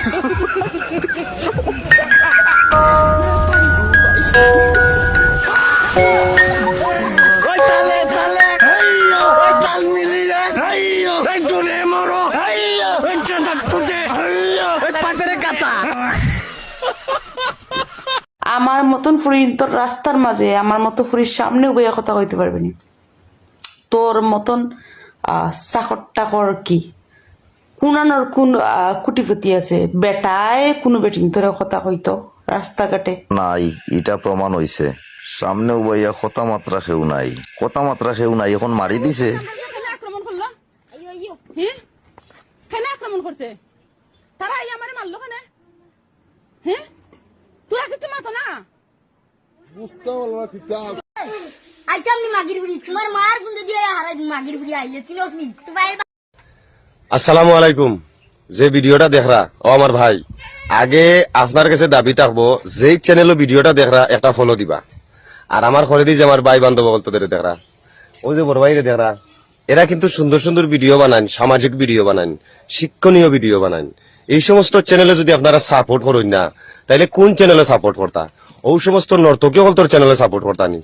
আমার মতন ফুরি তোর রাস্তার মাঝে আমার মতো ফুরির সামনে বইয়া কথা কইতে পারবি না। তোর মতন চাকর টাকর কি কুনানোর কোন কুটিপতি আছে বেটায় কোনো বেটিন তোর কথা কইতো রাস্তাঘাটে নাই। এটা প্রমাণ হইছে সামনে উবাইয়া কথা মাত্রা খেউ নাই, কথা মাত্রা খেউ নাই, এখন মারি দিছে। আক্রমণ করলো কেন আক্রমণ করছে তারা আমারে মারলো কেন? হ্যাঁ তোরা কিছু মাতো না বুঝতে পারলো না ঠিক আইতাম নি মাগির বুড়ি তোমার মার গুন্দে দিয়ে হারাই মাগির বুড়ি আইলে চিনোস নি তোমার। আসসালামু আলাইকুম। যে ভিডিওটা দেখরা ও আমার ভাই, আগে আপনার কাছে দাবি থাকবো যেই চ্যানেলও ভিডিওটা দেখরা একটা ফলো দিবা। আর আমার ঘরে দিয়ে যে আমার ভাই বান্ধব তোদের দেখরা, ওই যে বড় ভাইরে দেখরা, এরা কিন্তু সুন্দর সুন্দর ভিডিও বানান, সামাজিক ভিডিও বানান, শিক্ষণীয় ভিডিও বানান। এই সমস্ত চ্যানেলে যদি আপনারা সাপোর্ট করেন না, তাইলে কোন চ্যানেলে সাপোর্ট করতা? ওই সমস্ত নর্তকীয় হল তোর চ্যানেলে সাপোর্ট করতা নি।